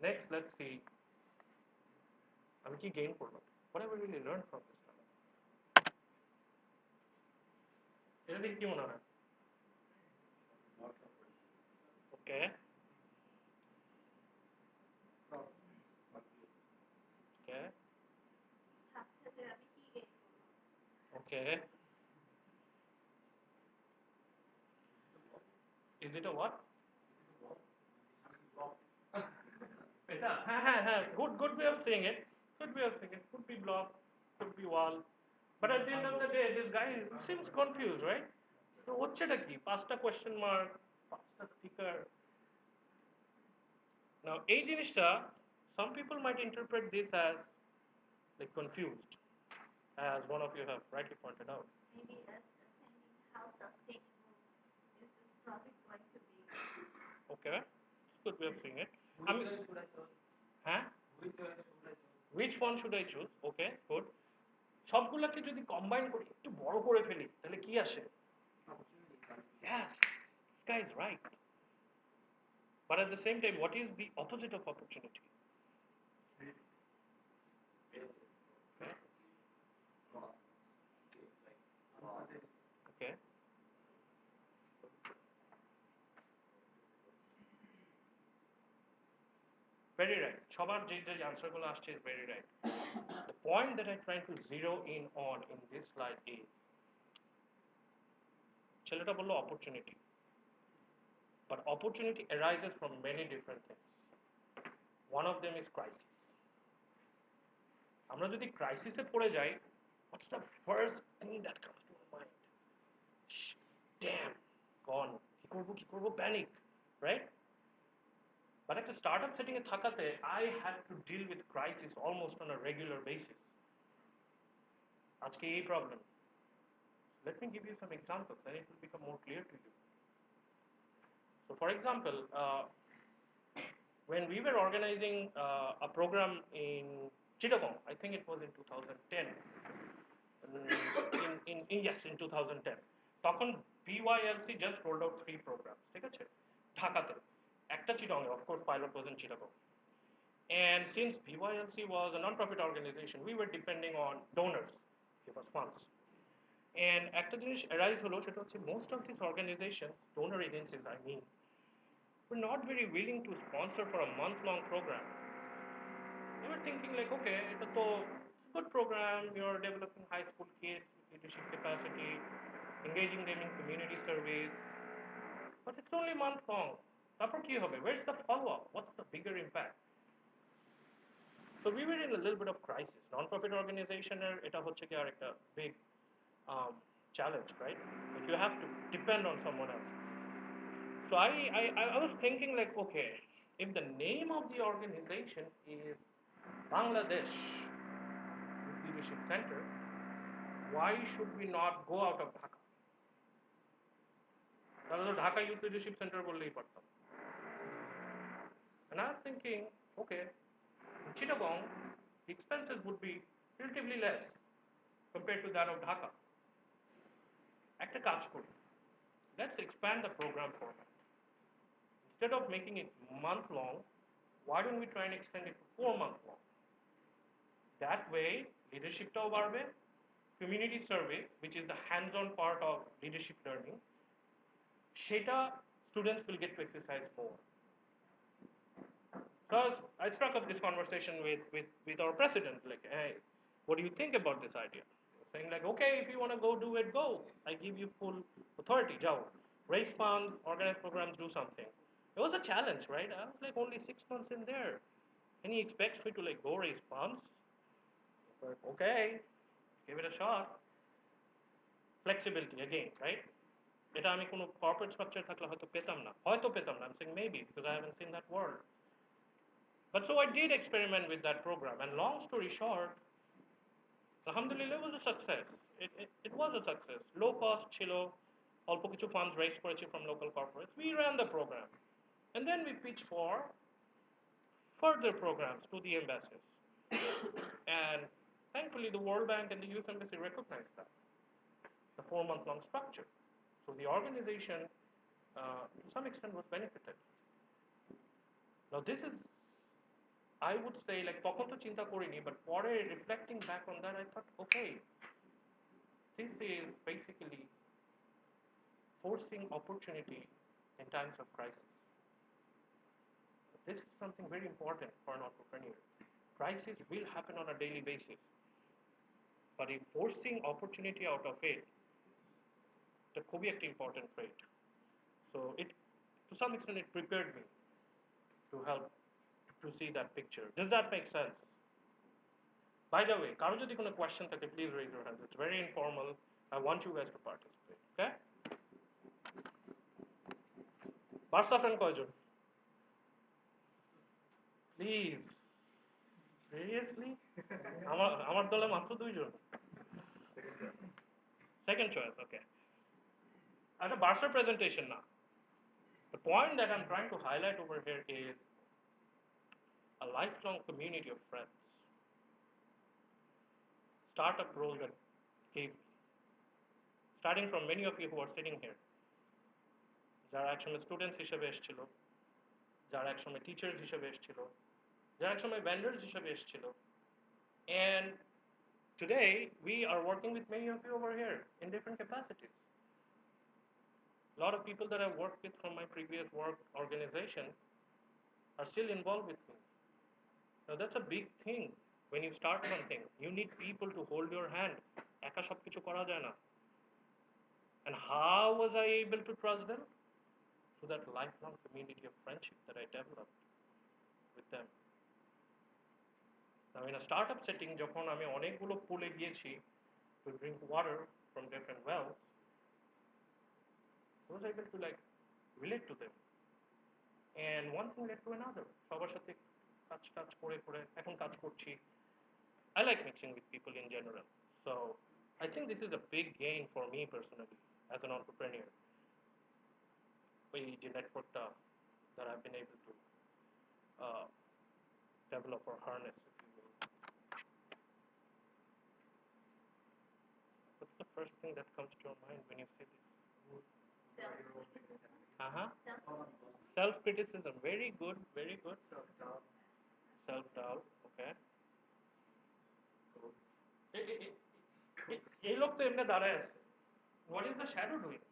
Next, let's see. আমি কি gain করলাম? What have I really learned from this? এটা দেখে কি মনে হয়? Okay. Okay. Okay. Is it a what? Good way of saying it. Good way of saying it. Could be block, could be wall. But at the end of the day, this guy seems confused, right? So হচ্ছেটা কি? পাঁচটা question mark, পাঁচটা sticker. Now এই জিনিসটা, some people might interpret this as like confused, as one of you have rightly pointed out. Maybe ascertaining how sustainable is this project going to be? Okay, good way of saying it. I mean, huh? Which one should I choose? Okay, good. সবগুলোকে যদি combine করি একটু বড় করে ফেলি তাহলে কি আসে? Yes, this guy is right. But at the same time, what is the opposite of opportunity? Okay. Very right. সবার যে answerগুলো আসছে is very right. The point that I'm trying to zero in on in this slide is ছেলেটা বললো opportunity. But opportunity arises from many different things. One of them is crisis. আমরা যদি ক্রাইসিসে পড়ে যাই, what's the first thing that comes to our mind? Damn, gone. কি করবো, panic, right? But একটা startup setting এ থাকাতে, I had to deal with crisis almost on a regular basis. আজকে এই problem. Let me give you some examples, then it will become more clear to you. So, for example, when we were organizing a program in Chittagong, I think it was in 2010. Yes, in 2010. তখন BYLC just rolled out 3 programs, ঠিক আছে? ঢাকাতে। একটা Chittagong, of course, pilot was in Chittagong. And since BYLC was a non-profit organization, we were depending on donors to give us funds. And একটা জিনিস arise হলো সেটা হচ্ছে most of these organizations, donor agencies I mean, were not very willing to sponsor for a month-long program. They were thinking like, okay, it's a good program, you're developing high school kids with leadership capacity, engaging them in community service, but it's only month long. তারপর কি হবে? Where's the follow-up? What's the bigger impact? So we were in a little bit of crisis. Non-profit organization এটা হচ্ছে কি আর একটা big challenge, right? But you have to depend on someone else. So I was thinking like, okay, if the name of the organization is Bangladesh Youth Leadership Center, why should we not go out of Dhaka? তাহলে তো Dhaka Youth Leadership Center বললেই পারতাম। And I was thinking, okay, in Chittagong, the expenses would be relatively less compared to that of Dhaka. একটা কাজ করি, let's expand the program format. Instead of making it month long, why don't we try and extend it to 4 months long? That way, leadershipটাও বাড়বে, community service, which is the hands-on part of leadership learning, সেটা students will get to exercise more. Because I struck up this conversation with our president, like, hey, what do you think about this idea? Saying like, okay, if you want to go do it, go. I give you full authority, Jao. Raise funds, organize programs, do something. It was a challenge, right? I was like only 6 months in there. And he expects me to like go raise funds. But okay, give it a shot. Flexibility again, right? এটা আমি কোনো corporate structure থাকলে হয়তো পেতাম না। I'm saying maybe because I haven't seen that world. But so I did experiment with that program, and long story short, alhamdulillah, it was a success. It was a success. Low cost ছিল, অল্প কিছু funds raised করেছি from local corporates. We ran the program, and then we pitched for further programs to the embassies. And thankfully, the World Bank and the Youth Embassy recognized that, the 4-month long structure. So the organization, to some extent, was benefited. Now this is I would say like তখন তো চিন্তা করিনি, but পরে reflecting back on that I thought, okay, this is basically forcing opportunity in times of crisis. This is something very important for an entrepreneur. Crisis will happen on a daily basis, but if forcing opportunity out of it, it's a খুবই একটা important trait. So it, to some extent, it prepared me to help to see that picture. Does that make sense? By the way, কারো যদি কোনো question থাকে, please raise your hand. It's very informal. I want you guys to participate. Okay? Barsa friend কয়জন? Please. Seriously? আমার দলে মাত্র 2 জন। Second choice, okay. At a Barsa presentation now. The point that I'm trying to highlight over here is a lifelong community of friends. Startup role that gave me. Starting from many of you who are sitting here. যারা একসময় students হিসেবে এসেছিল, যারা একসময় teachers হিসেবে এসেছিল, যারা একসময় ভেন্ডার্স হিসেবে এসেছিল, and today we are working with many of you over here in different capacities. A lot of people that I've worked with from my previous work organization are still involved with me. Now that's a big thing. When you start something, you need people to hold your hand. একা সব কিছু করা যায় না. And how was I able to trust them? Through that lifelong community of friendship that I developed with them. Now in a startup setting, যখন আমি অনেকগুলো পুলে গিয়েছি to drink water from different wells, I was able to like relate to them. And one thing led to another. সবার সাথে কাজ করে করে এখন কাজ করছি. I like mixing with people in general. So I think this is a big gain for me personally as an entrepreneur. ওই যে নেটওয়ার্কটা that I've been able to develop or harness, if you will. What's the first thing that comes to your mind when you see this? Self-criticism. Very good, very good. Self-doubt, okay. এই লোক তো এমনি দাঁড়ায় আছে। What is the shadow doing?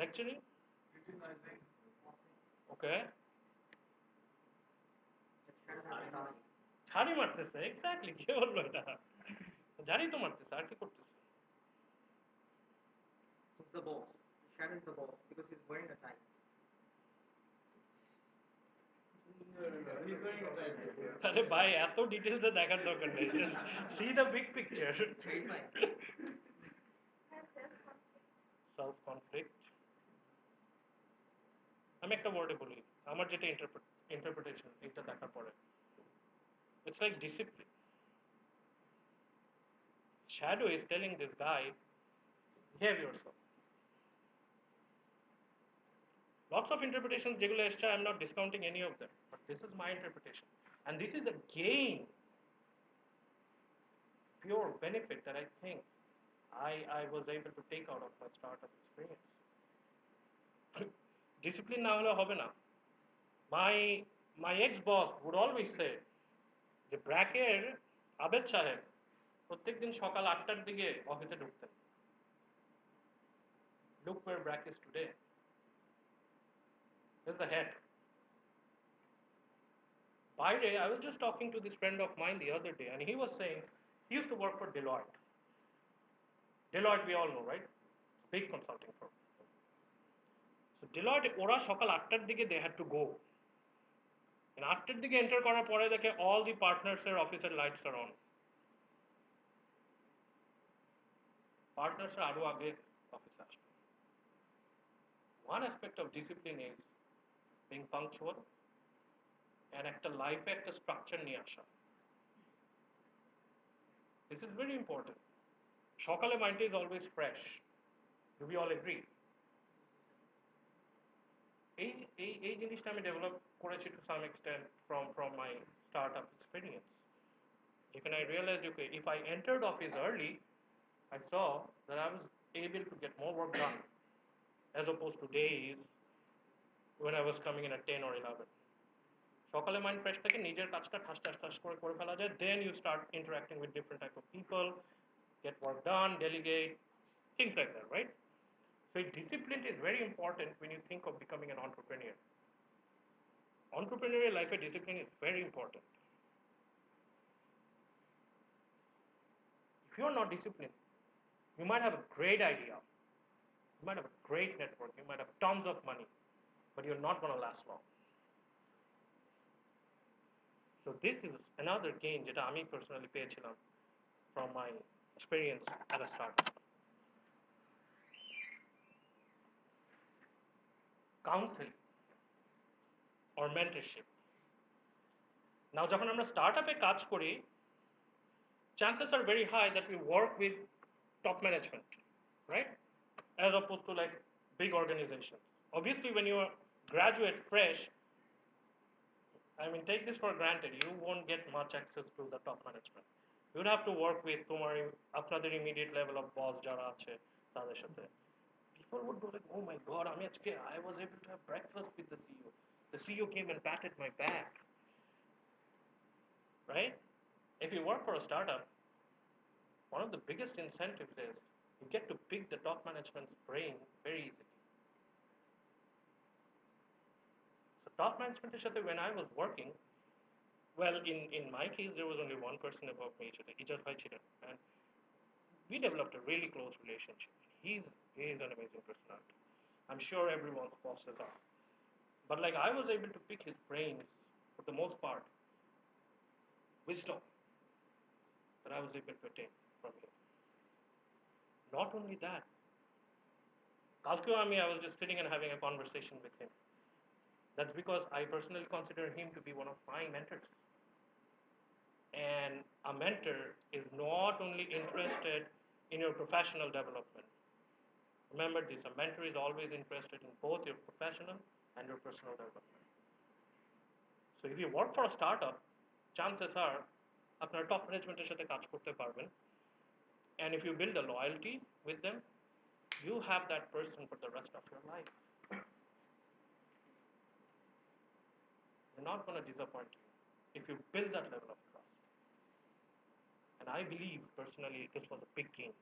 Lecturing? Okay. ঝাড়ি মারতেছে, exactly. কে বললো এটা? ঝাড়ি তো মারতেছে, আর কি করতেছে? He's the boss. The shadow is the boss because he's wearing a tie. আরে ভাই, এত ডিটেইলসে দেখার দরকার নেই। Just see the big picture. Self conflict. আমি একটা ওয়ার্ডে বলি, আমার যেটা ইন্টারপ্রিটেশন এটা দেখার পরে, it's like discipline. Shadow is telling this guy, behave yourself. Lots of interpretations যেগুলো এসছে, I'm not discounting any of them, but this is my interpretation. And this is a gain, pure benefit that I think I was able to take out of my startup experience. Discipline না হলে হবে না. My ex-boss would always say, যে ব্র্যাকের আবেদ সাহেব প্রত্যেকদিন সকাল 8টার দিকে অফিসে ঢুকতেন। Look where Brack is today. There's the head. বাইরে, I was just talking to this friend of mine the other day, and he was saying he used to work for Deloitte. Deloitte, we all know, right? Big consulting firm. So Deloitte, ওরা সকাল 8টার দিকে they had to go. And 8টার দিকে enter করার পরে দেখে all the partners এর অফিসের lights are on. Partners আরো আগে অফিসে আসবে। One aspect of discipline is being punctual and একটা লাইফে একটা স্ট্রাকচার নিয়ে আসা। This is very important. সকালে mind is always fresh. Do we all agree? এই জিনিসটা আমি ডেভেলপ করেছি to some extent from my startup experience. When I realized, okay, if I entered office early, I saw that I was able to get more work done as opposed to days when I was coming in at 10 or 11. সকালে mind fresh থাকে, নিজের কাজটা ঠাস ঠাস ঠাস করে করে ফেলা যায়, then you start interacting with different type of people, get work done, delegate, things like that, right? So discipline is very important when you think of becoming an entrepreneur. Entrepreneurial life, discipline is very important. If you're not disciplined, you might have a great idea, you might have a great network, you might have tons of money, but you're not going to last long. So this is another gain যেটা আমি personally পেয়েছিলাম from my experience at a startup. Counseling or mentorship. Now যখন আমরা স্টার্টআপে কাজ করি, chances are very high that we work with top management, right? As opposed to like big organizations. Obviously, when you are graduate fresh, I mean, take this for granted, you won't get much access to the top management. You would have to work with তোমার আপনাদের immediate level of boss যারা আছে তাদের সাথে. People would go like, oh my god, I was able to have breakfast with the CEO. The CEO came and patted my back, right? If you work for a startup, one of the biggest incentives is you get to pick the top management's brain very easily. So top management সাথে when I was working, well, in my case, there was only one person above me, Ivdad Ahmed, and we developed a really close relationship. He's an amazing personality. I'm sure everyone's bosses are. But like I was able to pick his brains for the most part, wisdom that I was able to attain from him. Not only that, I was just sitting and having a conversation with him. That's because I personally consider him to be one of my mentors. And a mentor is not only interested in your professional development. Remember this, a mentor is always interested in both your professional and your personal development. So if you work for a startup, chances are আপনার top managemenটের সাথে কাজ করতে পারবেন. And if you build a loyalty with them, you have that person for the rest of your life. They're not going to disappoint you if you build that level of trust. And I believe personally this was a big gain.